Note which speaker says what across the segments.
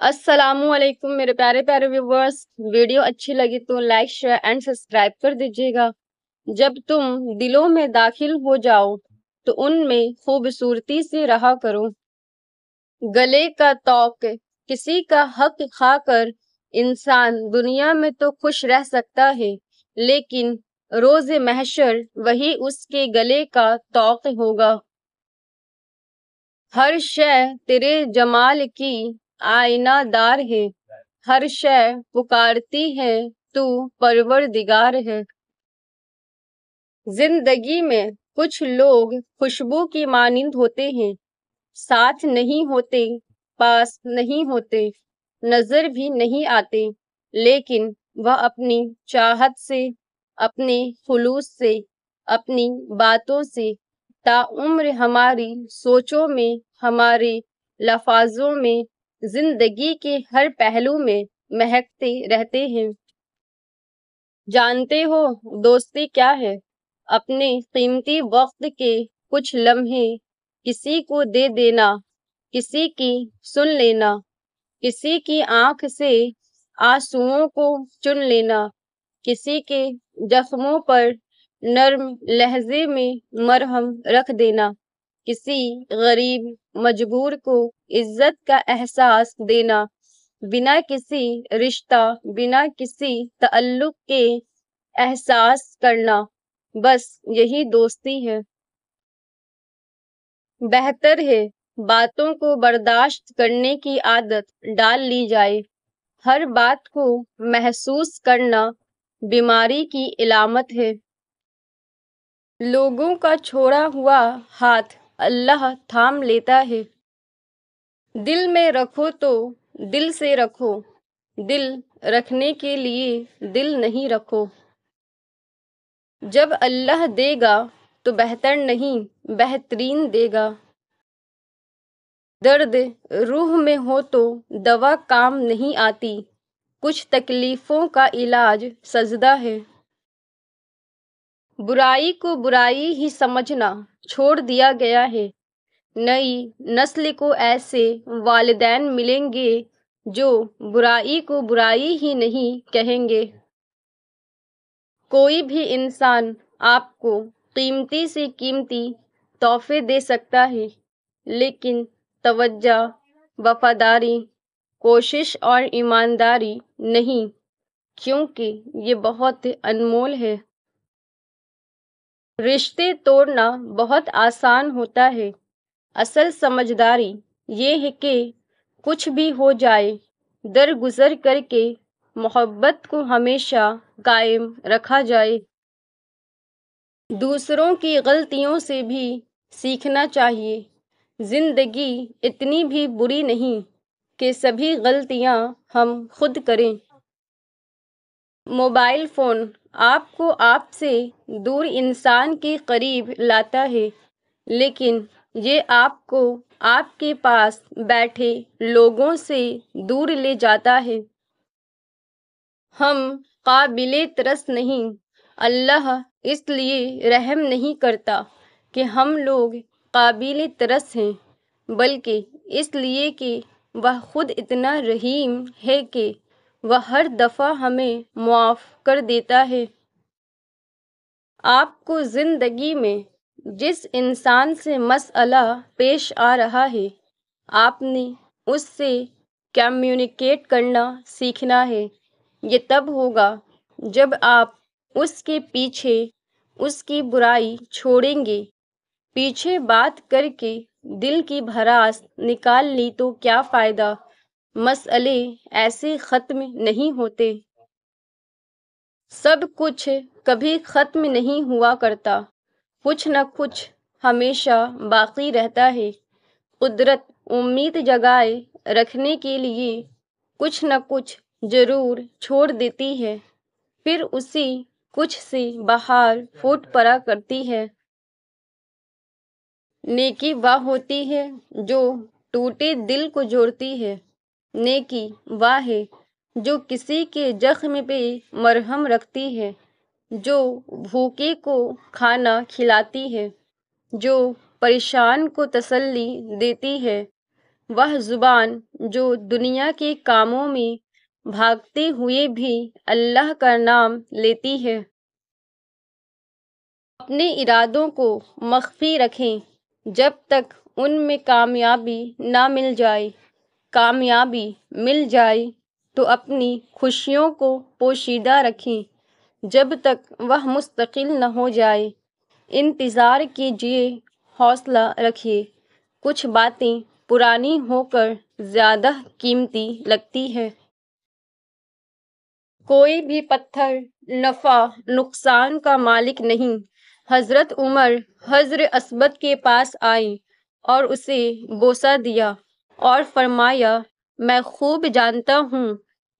Speaker 1: السلام علیکم میرے پیارے پیارے ویورز، ویڈیو اچھی لگی تو لائک شیئر اینڈ سبسکرائب کر دیجیے گا۔ جب تم دلوں میں داخل ہو جاؤ تو ان میں خوبصورتی سے رہا کرو۔ گلے کا طوق کسی کا حق کھا کر انسان دنیا میں تو خوش رہ سکتا ہے، لیکن روز محشر وہی اس کے گلے کا طوق ہوگا۔ ہر شے تیرے جمال کی آئینہ دار ہے، ہر شے پکارتی ہے تو پروردگار ہے۔ زندگی میں کچھ لوگ خوشبو کی مانند ہوتے ہیں، ساتھ نہیں ہوتے، پاس نہیں ہوتے، نظر بھی نہیں آتے، لیکن وہ اپنی چاہت سے، اپنے خلوص سے، اپنی باتوں سے تاعمر ہماری سوچوں میں، ہمارے لفظوں میں، زندگی کے ہر پہلو میں مہکتے رہتے ہیں۔ جانتے ہو دوستی کیا ہے؟ اپنے قیمتی وقت کے کچھ لمحے کسی کو دے دینا، کسی کی سن لینا، کسی کی آنکھ سے آنسوؤں کو چن لینا، کسی کے زخموں پر نرم لہجے میں مرہم رکھ دینا، کسی غریب مجبور کو عزت کا احساس دینا، بنا کسی رشتہ، بنا کسی تعلق کے احساس کرنا، بس یہی دوستی ہے۔ بہتر ہے باتوں کو برداشت کرنے کی عادت ڈال لی جائے۔ ہر بات کو محسوس کرنا بیماری کی علامت ہے۔ لوگوں کا چھوڑا ہوا ہاتھ اللہ تھام لیتا ہے۔ دل میں رکھو تو دل سے رکھو، دل رکھنے کے لیے دل نہیں رکھو۔ جب اللہ دے گا تو بہتر نہیں بہترین دے گا۔ درد روح میں ہو تو دوا کام نہیں آتی، کچھ تکلیفوں کا علاج سجدہ ہے۔ برائی کو برائی ہی سمجھنا چھوڑ دیا گیا ہے۔ نئی نسل کو ایسے والدین ملیں گے جو برائی کو برائی ہی نہیں کہیں گے۔ کوئی بھی انسان آپ کو قیمتی سے قیمتی تحفے دے سکتا ہے، لیکن توجہ، وفاداری، کوشش اور ایمانداری نہیں، کیونکہ یہ بہت انمول ہے۔ رشتے توڑنا بہت آسان ہوتا ہے، اصل سمجھداری یہ ہے کہ کچھ بھی ہو جائے، درگزر کر کے محبت کو ہمیشہ قائم رکھا جائے۔ دوسروں کی غلطیوں سے بھی سیکھنا چاہیے۔ زندگی اتنی بھی بری نہیں کہ سبھی غلطیاں ہم خود کریں۔ موبائل فون آپ کو آپ سے دور انسان کے قریب لاتا ہے، لیکن یہ آپ کو آپ کے پاس بیٹھے لوگوں سے دور لے جاتا ہے۔ ہم قابل ترس نہیں، اللہ اس لیے رحم نہیں کرتا کہ ہم لوگ قابل ترس ہیں، بلکہ اس لیے کہ وہ خود اتنا رحیم ہے کہ وہ ہر دفعہ ہمیں معاف کر دیتا ہے۔ آپ کو زندگی میں جس انسان سے مسئلہ پیش آ رہا ہے، آپ نے اس سے کمیونیکیٹ کرنا سیکھنا ہے۔ یہ تب ہوگا جب آپ اس کے پیچھے اس کی برائی چھوڑیں گے۔ پیچھے بات کر کے دل کی بھڑاس نکال لی تو کیا فائدہ؟ مسئلے ایسے ختم نہیں ہوتے۔ سب کچھ کبھی ختم نہیں ہوا کرتا، کچھ نہ کچھ ہمیشہ باقی رہتا ہے۔ قدرت امید جگائے رکھنے کے لیے کچھ نہ کچھ ضرور چھوڑ دیتی ہے، پھر اسی کچھ سے بہار پھوٹ پڑا کرتی ہے۔ نیکی وہ ہوتی ہے جو ٹوٹے دل کو جوڑتی ہے۔ نیکی وہ ہے جو کسی کے زخم پہ مرہم رکھتی ہے، جو بھوکے کو کھانا کھلاتی ہے، جو پریشان کو تسلی دیتی ہے، وہ زبان جو دنیا کے کاموں میں بھاگتے ہوئے بھی اللہ کا نام لیتی ہے۔ اپنے ارادوں کو مخفی رکھیں جب تک ان میں کامیابی نہ مل جائے۔ کامیابی مل جائے تو اپنی خوشیوں کو پوشیدہ رکھیں جب تک وہ مستقل نہ ہو جائے۔ انتظار کیجیے، حوصلہ رکھیے، کچھ باتیں پرانی ہو کر زیادہ قیمتی لگتی ہے۔ کوئی بھی پتھر نفع نقصان کا مالک نہیں۔ حضرت عمر حضر اسود کے پاس آئے اور اسے بوسہ دیا اور فرمایا، میں خوب جانتا ہوں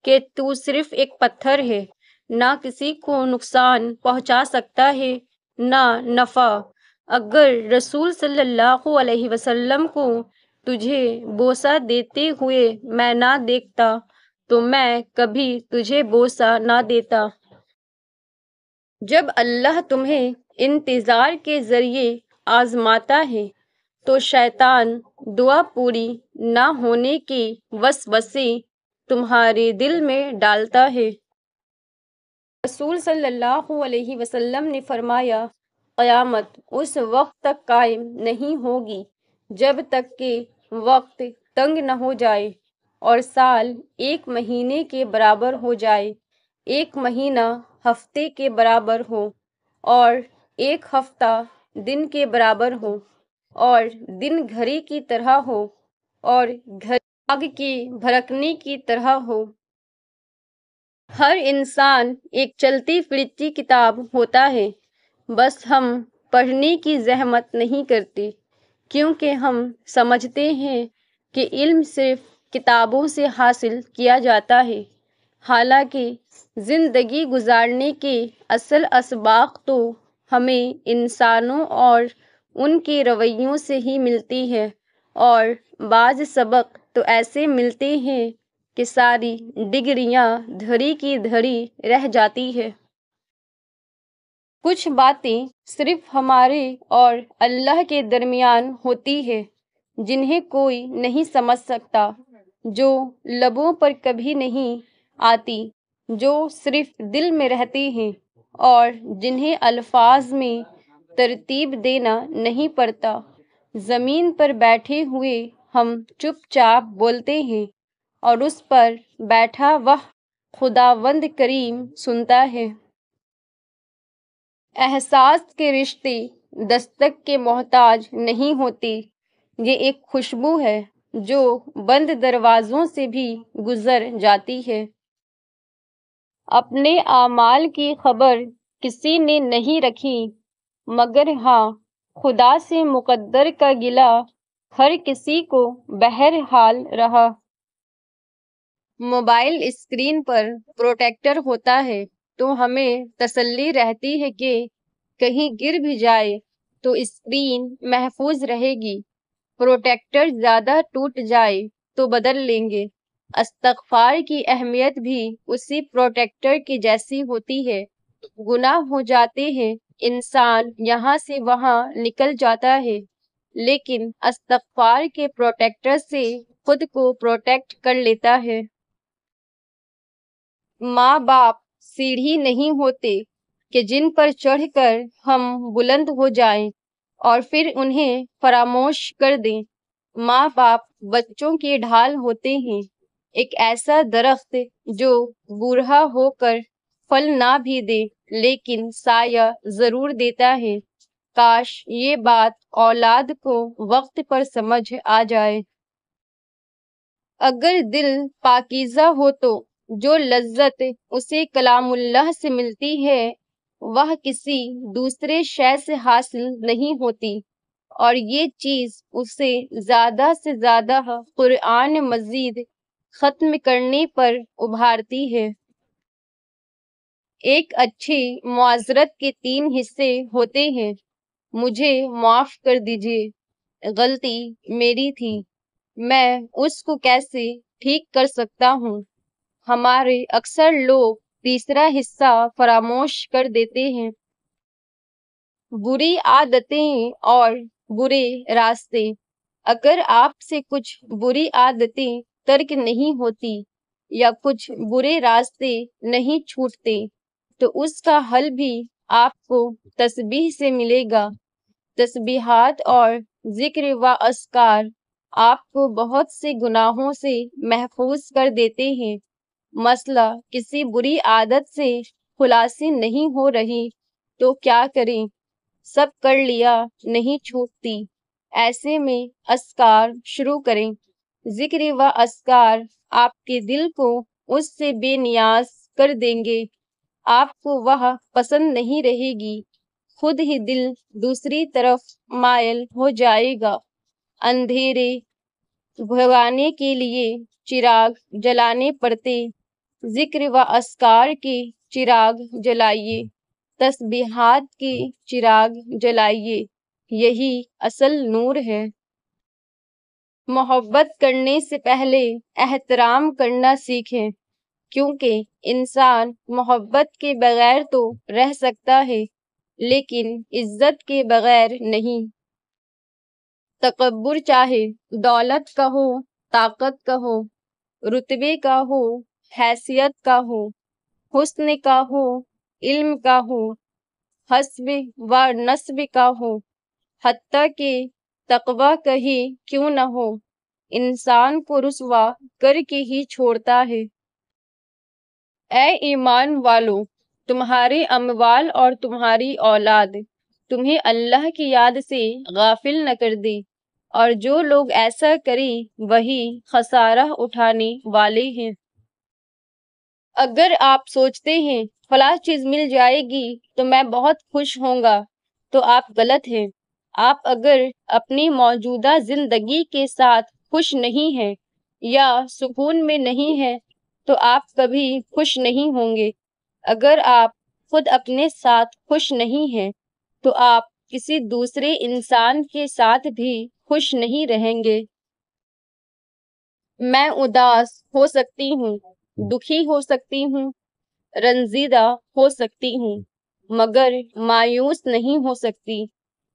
Speaker 1: کہ تو صرف ایک پتھر ہے، نہ کسی کو نقصان پہنچا سکتا ہے نہ نفع۔ اگر رسول صلی اللہ علیہ وسلم کو تجھے بوسہ دیتے ہوئے میں نہ دیکھتا تو میں کبھی تجھے بوسہ نہ دیتا۔ جب اللہ تمہیں انتظار کے ذریعے آزماتا ہے تو شیطان دعا پوری نہ ہونے کے وسوسے تمہارے دل میں ڈالتا ہے۔ رسول صلی اللہ علیہ وسلم نے فرمایا، قیامت اس وقت تک قائم نہیں ہوگی جب تک کہ وقت تنگ نہ ہو جائے اور سال ایک مہینے کے برابر ہو جائے، ایک مہینہ ہفتے کے برابر ہو اور ایک ہفتہ دن کے برابر ہو اور دن گھڑی کی طرح ہو اور گھڑی آگ کے بھڑکنے کی طرح ہو۔ ہر انسان ایک چلتی پھرتی کتاب ہوتا ہے، بس ہم پڑھنے کی زحمت نہیں کرتے کیونکہ ہم سمجھتے ہیں کہ علم صرف کتابوں سے حاصل کیا جاتا ہے، حالانکہ زندگی گزارنے کے اصل اسباق تو ہمیں انسانوں اور ان کے رویوں سے ہی ملتی ہے، اور بعض سبق تو ایسے ملتے ہیں کہ ساری ڈگریاں دھڑی کی دھڑی رہ جاتی ہے۔ کچھ باتیں صرف ہمارے اور اللہ کے درمیان ہوتی ہے جنہیں کوئی نہیں سمجھ سکتا، جو لبوں پر کبھی نہیں آتی، جو صرف دل میں رہتی ہیں اور جنہیں الفاظ میں ترتیب دینا نہیں پڑتا۔ زمین پر بیٹھے ہوئے ہم چپ چاپ بولتے ہیں اور اس پر بیٹھا وہ خداوند کریم سنتا ہے۔ احساس کے رشتے دستک کے محتاج نہیں ہوتے، یہ ایک خوشبو ہے جو بند دروازوں سے بھی گزر جاتی ہے۔ اپنے اعمال کی خبر کسی نے نہیں رکھی مگر ہاں خدا سے مقدر کا گلہ ہر کسی کو بہرحال رہا۔ موبائل اسکرین پر پروٹیکٹر ہوتا ہے تو ہمیں تسلی رہتی ہے کہ کہیں گر بھی جائے تو اسکرین محفوظ رہے گی، پروٹیکٹر زیادہ ٹوٹ جائے تو بدل لیں گے۔ استغفار کی اہمیت بھی اسی پروٹیکٹر کی جیسی ہوتی ہے۔ گناہ ہو جاتے ہیں، انسان یہاں سے وہاں نکل جاتا ہے، لیکن استغفار کے پروٹیکٹر سے خود کو پروٹیکٹ کر لیتا ہے۔ ماں باپ سیڑھی نہیں ہوتے کہ جن پر چڑھ کر ہم بلند ہو جائیں اور پھر انہیں فراموش کر دیں۔ ماں باپ بچوں کی ڈھال ہوتے ہیں، ایک ایسا درخت جو بوڑھا ہو کر پھل نہ بھی دے لیکن سایہ ضرور دیتا ہے۔ کاش یہ بات اولاد کو وقت پر سمجھ آ جائے۔ اگر دل پاکیزہ ہو تو جو لذت اسے کلام اللہ سے ملتی ہے وہ کسی دوسرے شے سے حاصل نہیں ہوتی، اور یہ چیز اسے زیادہ سے زیادہ قرآن مجید ختم کرنے پر ابھارتی ہے۔ ایک اچھی معذرت کے 3 حصے ہوتے ہیں۔ مجھے معاف کر دیجیے، غلطی میری تھی، میں اس کو کیسے ٹھیک کر سکتا ہوں۔ ہمارے اکثر لوگ تیسرا حصہ فراموش کر دیتے ہیں۔ بری عادتیں اور برے راستے۔ اگر آپ سے کچھ بری عادتیں ترک نہیں ہوتی یا کچھ برے راستے نہیں چھوٹتے تو اس کا حل بھی آپ کو تسبیح سے ملے گا۔ تسبیحات اور ذکر و اذکار آپ کو بہت سے گناہوں سے محفوظ کر دیتے ہیں۔ مسئلہ کسی بری عادت سے خلاصی نہیں ہو رہی تو کیا کریں؟ سب کر لیا نہیں چھوٹتی، ایسے میں اذکار شروع کریں۔ ذکر و اذکار آپ کے دل کو اس سے بے نیاز کر دیں گے، آپ کو وہ پسند نہیں رہے گی، خود ہی دل دوسری طرف مائل ہو جائے گا۔ اندھیرے بھگانے کے لیے چراغ جلانے پڑتے، ذکر و اذکار کے چراغ جلائیے، تسبیحات کے چراغ جلائیے، یہی اصل نور ہے۔ محبت کرنے سے پہلے احترام کرنا سیکھیں، کیونکہ انسان محبت کے بغیر تو رہ سکتا ہے لیکن عزت کے بغیر نہیں۔ تکبر چاہے دولت کا ہو، طاقت کا ہو، رتبے کا ہو، حیثیت کا ہو، حسن کا ہو، علم کا ہو، حسب و نسب کا ہو، حتیٰ کہ تقویٰ کا ہی کیوں نہ ہو، انسان کو رسوا کر کے ہی چھوڑتا ہے۔ اے ایمان والو، تمہارے اموال اور تمہاری اولاد تمہیں اللہ کی یاد سے غافل نہ کر دے، اور جو لوگ ایسا کریں وہی خسارہ اٹھانے والے ہیں۔ اگر آپ سوچتے ہیں فلاں چیز مل جائے گی تو میں بہت خوش ہوں گا تو آپ غلط ہیں۔ آپ اگر اپنی موجودہ زندگی کے ساتھ خوش نہیں ہیں یا سکون میں نہیں ہیں تو آپ کبھی خوش نہیں ہوں گے۔ اگر آپ خود اپنے ساتھ خوش نہیں ہیں تو آپ کسی دوسرے انسان کے ساتھ بھی خوش نہیں رہیں گے۔ میں اداس ہو سکتی ہوں، دکھی ہو سکتی ہوں، رنجیدہ ہو سکتی ہوں، مگر مایوس نہیں ہو سکتی،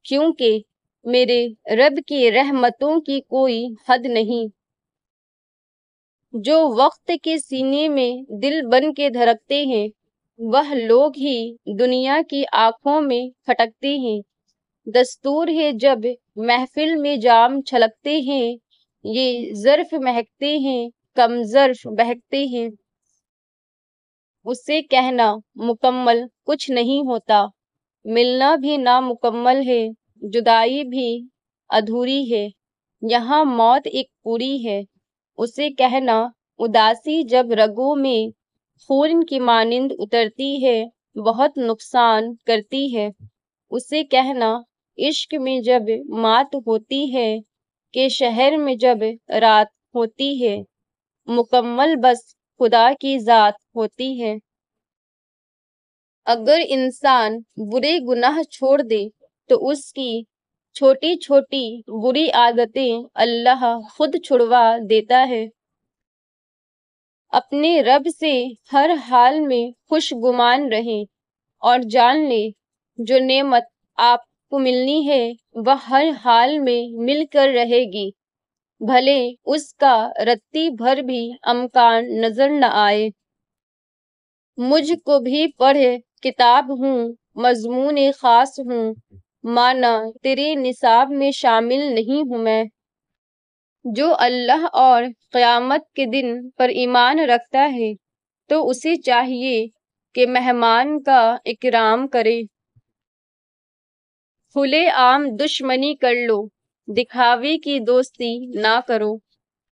Speaker 1: کیونکہ میرے رب کی رحمتوں کی کوئی حد نہیں۔ جو وقت کے سینے میں دل بن کے دھڑکتے ہیں وہ لوگ ہی دنیا کی آنکھوں میں کھٹکتے ہیں۔ دستور ہے جب محفل میں جام چھلکتے ہیں، یہ ظرف مہکتے ہیں، کم ظرف بہکتے ہیں۔ اسے کہنا مکمل کچھ نہیں ہوتا، ملنا بھی نامکمل ہے، جدائی بھی ادھوری ہے، یہاں موت ایک پوری ہے۔ اسے کہنا اداسی جب رگوں میں خون کی مانند اترتی ہے بہت نقصان کرتی ہے۔ اسے کہنا عشق میں جب مات ہوتی ہے کہ شہر میں جب رات ہوتی ہے، مکمل بس خدا کی ذات ہوتی ہے۔ اگر انسان برے گناہ چھوڑ دے تو اس کی چھوٹی چھوٹی بری عادتیں اللہ خود چھڑوا دیتا ہے۔ اپنے رب سے ہر حال میں خوش گمان رہیں اور جان لیں جو نعمت آپ کو ملنی ہے وہ ہر حال میں مل کر رہے گی، بھلے اس کا رتی بھر بھی امکان نظر نہ آئے۔ مجھ کو بھی پڑھ کتاب ہوں، مضمون خاص ہوں، مانا تیرے نصاب میں شامل نہیں ہوں میں۔ جو اللہ اور قیامت کے دن پر ایمان رکھتا ہے تو اسے چاہیے کہ مہمان کا اکرام کرے۔ کھلے عام دشمنی کر لو، دکھاوے کی دوستی نہ کرو۔